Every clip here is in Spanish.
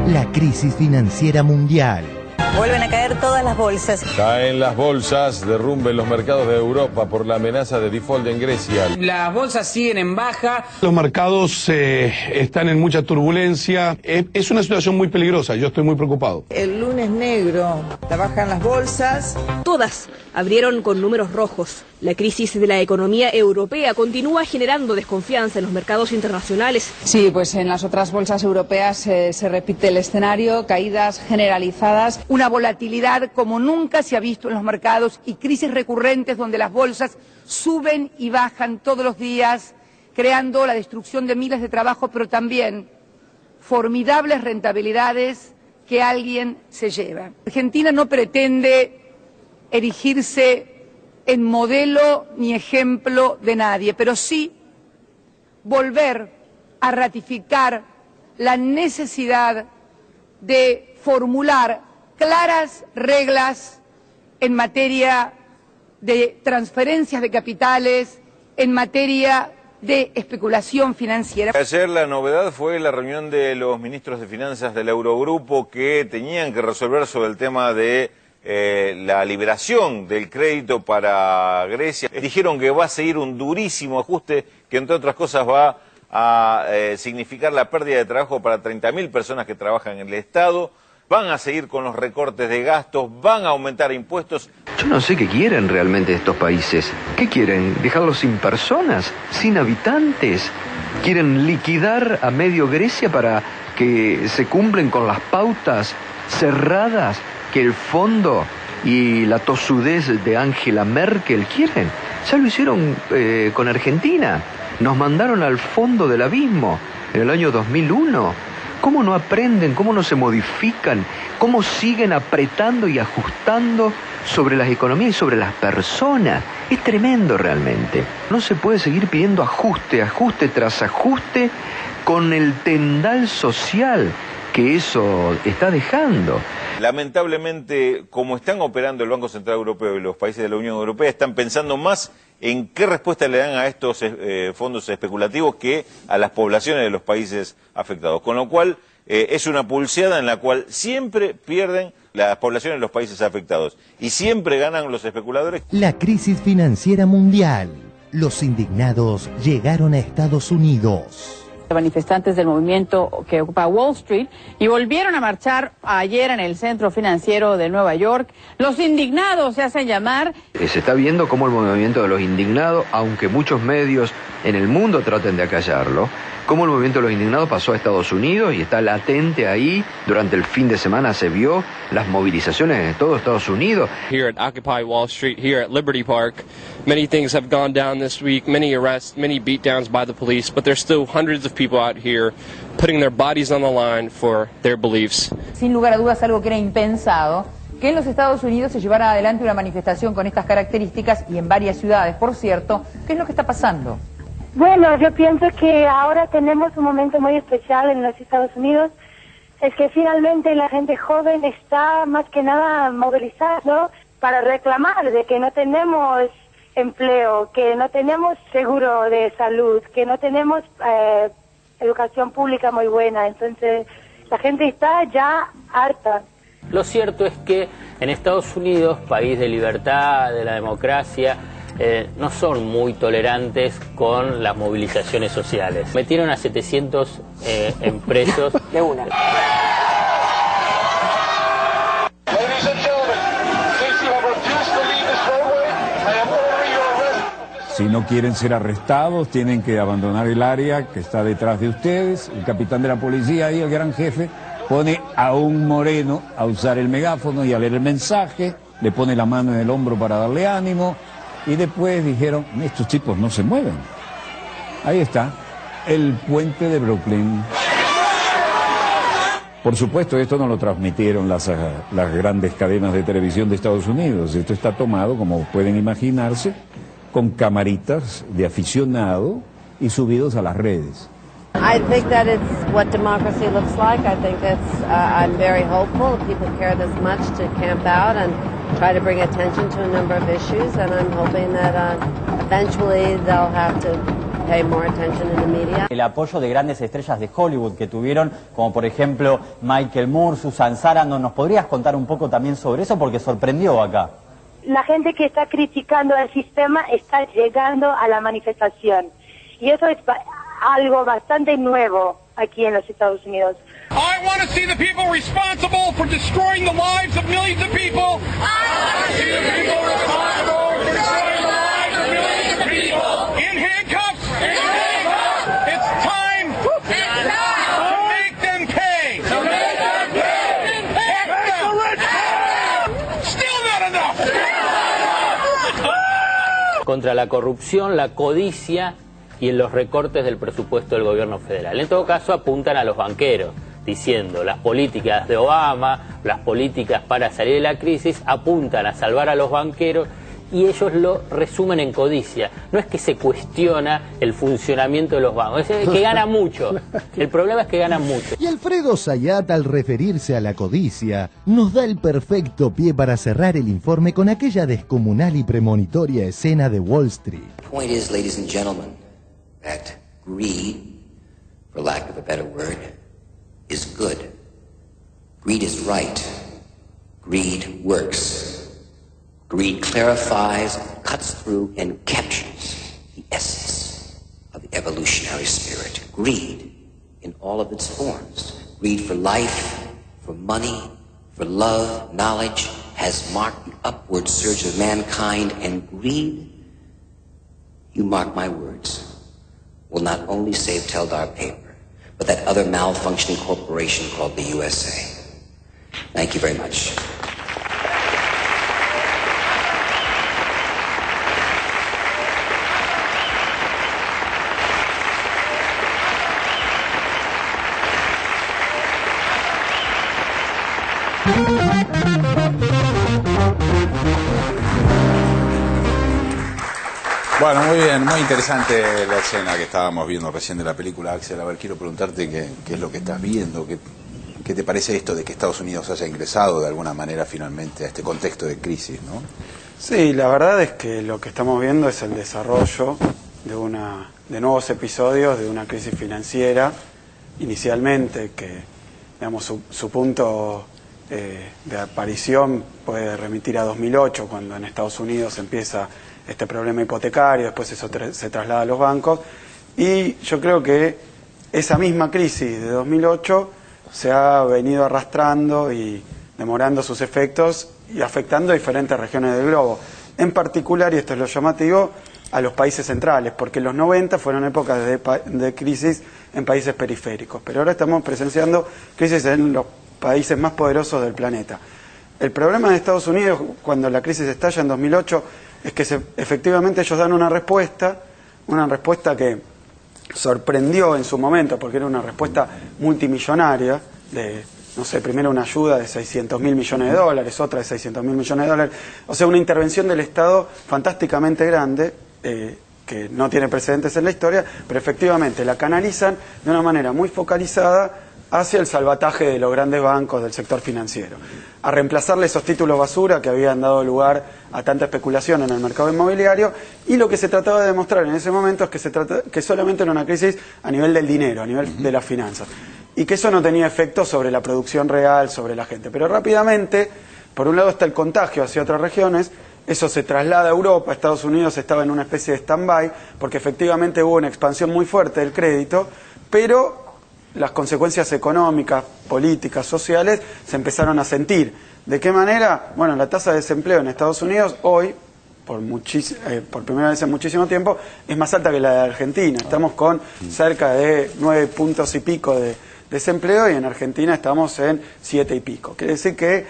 La crisis financiera mundial. Vuelven a caer todas las bolsas. Caen las bolsas, derrumbe los mercados de Europa por la amenaza de default en Grecia. Las bolsas siguen en baja. Los mercados están en mucha turbulencia. Es una situación muy peligrosa, yo estoy muy preocupado. El lunes negro, trabajan las bolsas. Todas abrieron con números rojos. La crisis de la economía europea continúa generando desconfianza en los mercados internacionales. Sí, pues en las otras bolsas europeas se repite el escenario, caídas generalizadas. Una volatilidad como nunca se ha visto en los mercados y crisis recurrentes donde las bolsas suben y bajan todos los días, creando la destrucción de miles de trabajos, pero también formidables rentabilidades que alguien se lleva. Argentina no pretende erigirse en modelo ni ejemplo de nadie, pero sí volver a ratificar la necesidad de formular claras reglas en materia de transferencias de capitales, en materia de especulación financiera. Ayer la novedad fue la reunión de los ministros de finanzas del Eurogrupo que tenían que resolver sobre el tema de la liberación del crédito para Grecia. Dijeron que va a seguir un durísimo ajuste que entre otras cosas va a significar la pérdida de trabajo para 30.000 personas que trabajan en el Estado. Van a seguir con los recortes de gastos, van a aumentar impuestos. Yo no sé qué quieren realmente estos países. ¿Qué quieren? ¿Dejarlos sin personas? ¿Sin habitantes? ¿Quieren liquidar a medio Grecia para que se cumplen con las pautas cerradas que el fondo y la tosudez de Angela Merkel quieren? Ya lo hicieron con Argentina. Nos mandaron al fondo del abismo en el año 2001. ¿Cómo no aprenden? ¿Cómo no se modifican? ¿Cómo siguen apretando y ajustando sobre las economías y sobre las personas? Es tremendo realmente. No se puede seguir pidiendo ajuste, ajuste tras ajuste con el tendal social que eso está dejando. Lamentablemente, como están operando el Banco Central Europeo y los países de la Unión Europea, están pensando más en qué respuesta le dan a estos fondos especulativos que a las poblaciones de los países afectados. Con lo cual, es una pulseada en la cual siempre pierden las poblaciones de los países afectados y siempre ganan los especuladores. La crisis financiera mundial. Los indignados llegaron a Estados Unidos. Manifestantes del movimiento que ocupa Wall Street y volvieron a marchar ayer en el centro financiero de Nueva York. Los indignados se hacen llamar. Se está viendo cómo el movimiento de los indignados, aunque muchos medios en el mundo traten de acallarlo, cómo el movimiento de los indignados pasó a Estados Unidos y está latente ahí. Durante el fin de semana se vio las movilizaciones en todo Estados Unidos. Here at Occupy Wall Street, here at Liberty Park, many things have gone down this week, many arrests, many beatdowns by the police, but there's still hundreds of people out here putting their bodies on the line for their beliefs. Sin lugar a dudas, algo que era impensado, que en los Estados Unidos se llevara adelante una manifestación con estas características y en varias ciudades, por cierto. ¿Qué es lo que está pasando? Bueno, yo pienso que ahora tenemos un momento muy especial en los Estados Unidos. Es que finalmente la gente joven está más que nada movilizada para reclamar de que no tenemos empleo, que no tenemos seguro de salud, que no tenemos educación pública muy buena. Entonces la gente está ya harta. Lo cierto es que en Estados Unidos, país de libertad, de la democracia, no son muy tolerantes con las movilizaciones sociales. Metieron a 700 presos de una. Si no quieren ser arrestados, tienen que abandonar el área que está detrás de ustedes. El capitán de la policía y el gran jefe pone a un moreno a usar el megáfono y a leer el mensaje, le pone la mano en el hombro para darle ánimo. Y después dijeron, estos tipos no se mueven. Ahí está, el puente de Brooklyn. Por supuesto, esto no lo transmitieron las grandes cadenas de televisión de Estados Unidos. Esto está tomado, como pueden imaginarse, con camaritas de aficionado y subidos a las redes. I think that it's what democracy looks like. I think I'm very hopeful people care this much to camp out and try to bring attention to a number of issues, and I'm hoping that eventually they'll have to pay more attention in the media. El apoyo de grandes estrellas de Hollywood que tuvieron, como por ejemplo Michael Moore, Susan Sarandon, ¿nos podrías contar un poco también sobre eso? Porque sorprendió acá. La gente que está criticando el sistema está llegando a la manifestación. Y eso es algo bastante nuevo aquí en los Estados Unidos. I want to see the people responsible for destroying the lives of millions of people. I want to see the people responsible for destroying the lives of millions of people. In handcuffs. In handcuffs. It's time. It's time to make them pay. To make them pay. Make the rich pay. Still not enough. Contra la corrupción, la codicia y en los recortes del presupuesto del gobierno federal. En todo caso apuntan a los banqueros, diciendo las políticas de Obama, las políticas para salir de la crisis apuntan a salvar a los banqueros y ellos lo resumen en codicia. No es que se cuestiona el funcionamiento de los bancos, es que ganan mucho. El problema es que ganan mucho. Y Alfredo Zayat, al referirse a la codicia, nos da el perfecto pie para cerrar el informe con aquella descomunal y premonitoria escena de Wall Street. The point is, ladies and gentlemen, that greed, for lack of a better word, is good. Greed is right. Greed works. Greed clarifies, cuts through, and captures the essence of the evolutionary spirit. Greed in all of its forms. Greed for life, for money, for love, knowledge, has marked the upward surge of mankind, and greed, you mark my words, will not only save Teldar Paper, but that other malfunctioning corporation called the USA. Thank you very much. Bueno, muy bien, muy interesante la escena que estábamos viendo recién de la película, Axel. A ver, quiero preguntarte qué es lo que estás viendo, qué te parece esto de que Estados Unidos haya ingresado de alguna manera finalmente a este contexto de crisis, ¿no? Sí, la verdad es que lo que estamos viendo es el desarrollo de nuevos episodios de una crisis financiera, inicialmente que, digamos, su punto de aparición puede remitir a 2008, cuando en Estados Unidos empieza este problema hipotecario, después eso se traslada a los bancos, y yo creo que esa misma crisis de 2008 se ha venido arrastrando y demorando sus efectos y afectando a diferentes regiones del globo, en particular, y esto es lo llamativo, a los países centrales, porque los 90 fueron épocas de crisis en países periféricos, pero ahora estamos presenciando crisis en los países más poderosos del planeta. El problema de Estados Unidos, cuando la crisis estalla en 2008, es que efectivamente ellos dan una respuesta que sorprendió en su momento, porque era una respuesta multimillonaria, de, no sé, primero una ayuda de 600.000 millones de dólares, otra de 600.000 millones de dólares, o sea, una intervención del Estado fantásticamente grande, que no tiene precedentes en la historia, pero efectivamente la canalizan de una manera muy focalizada hacia el salvataje de los grandes bancos del sector financiero, a reemplazarle esos títulos basura que habían dado lugar a tanta especulación en el mercado inmobiliario, y lo que se trataba de demostrar en ese momento es que solamente era una crisis a nivel del dinero, a nivel de las finanzas, y que eso no tenía efecto sobre la producción real, sobre la gente. Pero rápidamente, por un lado está el contagio hacia otras regiones, eso se traslada a Europa, Estados Unidos estaba en una especie de stand-by, porque efectivamente hubo una expansión muy fuerte del crédito, pero las consecuencias económicas, políticas, sociales se empezaron a sentir. ¿De qué manera? Bueno, la tasa de desempleo en Estados Unidos hoy, por primera vez en muchísimo tiempo, es más alta que la de Argentina. Estamos con cerca de 9 puntos y pico de desempleo, y en Argentina estamos en 7 y pico. Quiere decir que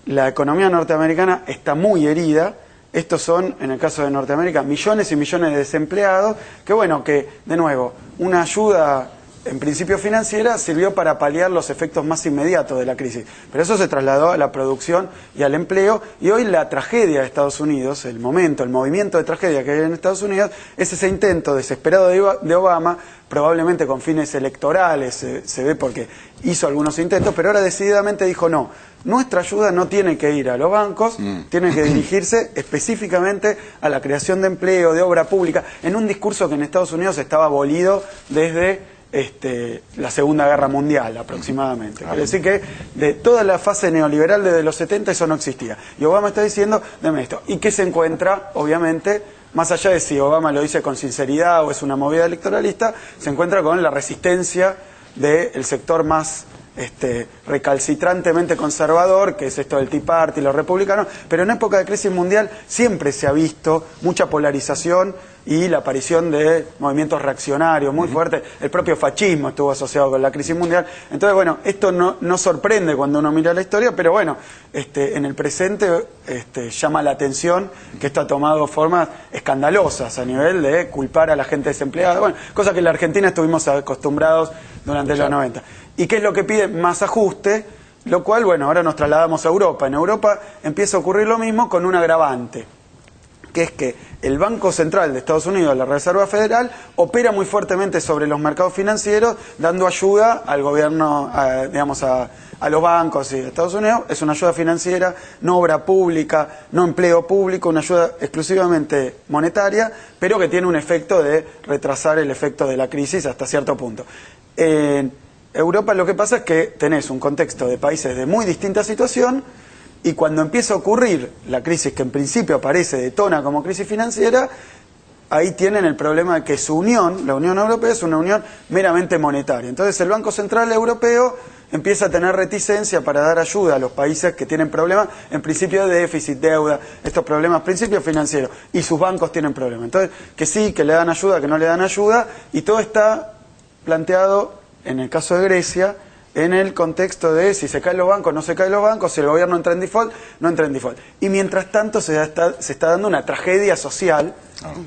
la economía norteamericana está muy herida. Estos son, en el caso de Norteamérica, millones y millones de desempleados, que bueno, que de nuevo, una ayuda en principio financiera, sirvió para paliar los efectos más inmediatos de la crisis. Pero eso se trasladó a la producción y al empleo, y hoy la tragedia de Estados Unidos, el movimiento de tragedia que hay en Estados Unidos, es ese intento desesperado de Obama, probablemente con fines electorales, se ve porque hizo algunos intentos, pero ahora decididamente dijo no. Nuestra ayuda no tiene que ir a los bancos, tiene que dirigirse específicamente a la creación de empleo, de obra pública, en un discurso que en Estados Unidos estaba abolido desde la Segunda Guerra Mundial aproximadamente. Quiere decir que de toda la fase neoliberal desde los 70 eso no existía. Y Obama está diciendo, deme esto. ¿Y qué se encuentra? Obviamente, más allá de si Obama lo dice con sinceridad o es una movida electoralista, se encuentra con la resistencia del sector más recalcitrantemente conservador, que es esto del Tea Party, los republicanos, pero en época de crisis mundial siempre se ha visto mucha polarización y la aparición de movimientos reaccionarios muy fuertes. El propio fascismo estuvo asociado con la crisis mundial. Entonces, bueno, esto no sorprende cuando uno mira la historia, pero bueno, en el presente llama la atención que esto ha tomado formas escandalosas a nivel de culpar a la gente desempleada, bueno, cosa que en la Argentina estuvimos acostumbrados durante los 90. ¿Y qué es lo que pide? Más ajuste, lo cual, bueno, ahora nos trasladamos a Europa. En Europa empieza a ocurrir lo mismo con un agravante, que es que el Banco Central de Estados Unidos, la Reserva Federal, opera muy fuertemente sobre los mercados financieros, dando ayuda al gobierno, digamos, a los bancos y de Estados Unidos. Es una ayuda financiera, no obra pública, no empleo público, una ayuda exclusivamente monetaria, pero que tiene un efecto de retrasar el efecto de la crisis hasta cierto punto. En Europa lo que pasa es que tenés un contexto de países de muy distinta situación, y cuando empieza a ocurrir la crisis que en principio aparece, detona como crisis financiera, ahí tienen el problema de que su unión, la Unión Europea, es una unión meramente monetaria. Entonces el Banco Central Europeo empieza a tener reticencia para dar ayuda a los países que tienen problemas, en principio de déficit, deuda, estos problemas, principios financieros, y sus bancos tienen problemas. Entonces, que sí, que le dan ayuda, que no le dan ayuda, y todo está planteado, en el caso de Grecia, en el contexto de si se caen los bancos, no se caen los bancos, si el gobierno entra en default, no entra en default. Y mientras tanto se está dando una tragedia social,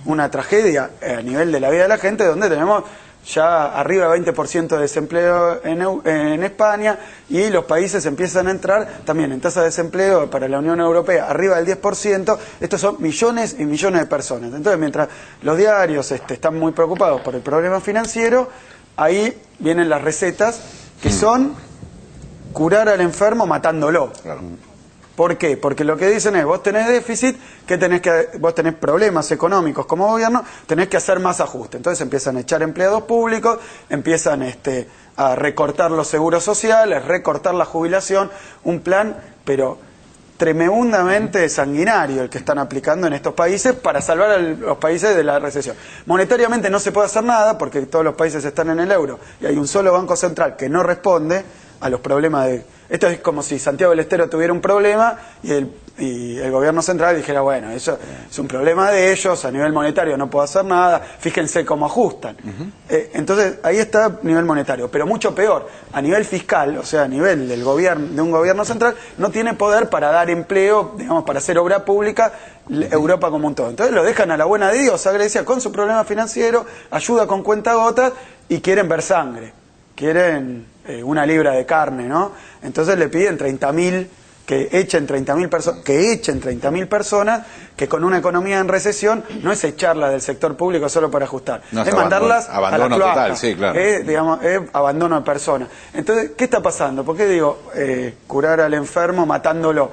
una tragedia a nivel de la vida de la gente, donde tenemos ya arriba de 20% de desempleo en España, y los países empiezan a entrar también en tasa de desempleo para la Unión Europea arriba del 10%. Estos son millones y millones de personas. Entonces, mientras los diarios están muy preocupados por el problema financiero, ahí vienen las recetas que son curar al enfermo matándolo. ¿Por qué? Porque lo que dicen es, vos tenés déficit, vos tenés problemas económicos como gobierno, tenés que hacer más ajuste. Entonces empiezan a echar empleados públicos, empiezan a recortar los seguros sociales, recortar la jubilación, un plan, pero tremendamente sanguinario el que están aplicando en estos países para salvar a los países de la recesión. Monetariamente no se puede hacer nada porque todos los países están en el euro y hay un solo banco central que no responde a los problemas de... Esto es como si Santiago del Estero tuviera un problema y el gobierno central dijera, bueno, eso es un problema de ellos, a nivel monetario no puedo hacer nada, fíjense cómo ajustan. Entonces, ahí está a nivel monetario, pero mucho peor, a nivel fiscal, o sea, a nivel del gobierno, de un gobierno central, no tiene poder para dar empleo, digamos, para hacer obra pública, Europa como un todo. Entonces lo dejan a la buena de Dios a Grecia con su problema financiero, ayuda con cuentagotas, y quieren ver sangre, quieren una libra de carne, ¿no? Entonces le piden 30.000, que echen 30.000 personas, que con una economía en recesión no es echarlas del sector público solo para ajustar, no, es mandarlas abandono a la cloaca, total, sí, claro. Digamos, es abandono de personas. Entonces, ¿qué está pasando? ¿Por qué digo curar al enfermo matándolo?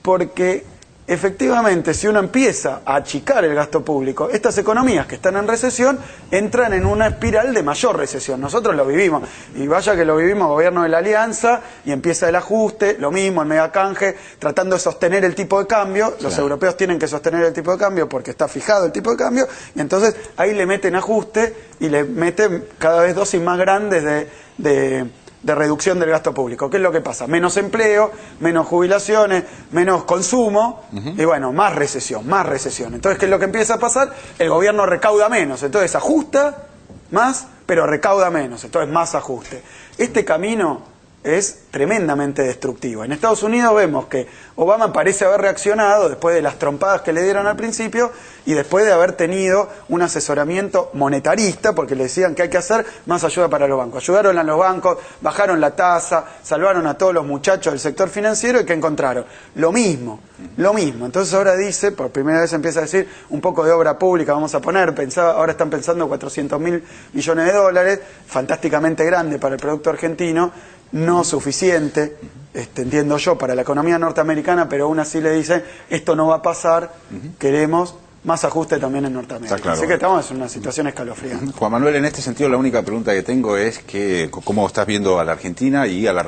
Porque efectivamente, si uno empieza a achicar el gasto público, estas economías que están en recesión entran en una espiral de mayor recesión. Nosotros lo vivimos, y vaya que lo vivimos, gobierno de la Alianza, y empieza el ajuste, lo mismo, el megacanje, tratando de sostener el tipo de cambio. Los europeos tienen que sostener el tipo de cambio porque está fijado el tipo de cambio, y entonces ahí le meten ajuste y le meten cada vez dosis más grandes de reducción del gasto público. ¿Qué es lo que pasa? Menos empleo, menos jubilaciones, menos consumo, y bueno, más recesión, más recesión. Entonces, ¿qué es lo que empieza a pasar? El gobierno recauda menos, entonces ajusta más, pero recauda menos, entonces más ajuste. Este camino es tremendamente destructivo. En Estados Unidos vemos que Obama parece haber reaccionado después de las trompadas que le dieron al principio y después de haber tenido un asesoramiento monetarista, porque le decían que hay que hacer más ayuda para los bancos. Ayudaron a los bancos, bajaron la tasa, salvaron a todos los muchachos del sector financiero y ¿qué encontraron? Lo mismo. Entonces ahora dice, por primera vez empieza a decir, un poco de obra pública vamos a poner, ahora están pensando 400.000 millones de dólares, fantásticamente grande para el producto argentino, no suficiente, entiendo yo, para la economía norteamericana, pero aún así le dicen, esto no va a pasar, queremos más ajuste también en Norteamérica. Claro. Así que estamos en una situación escalofriante. Juan Manuel, en este sentido la única pregunta que tengo es que cómo estás viendo a la Argentina y a la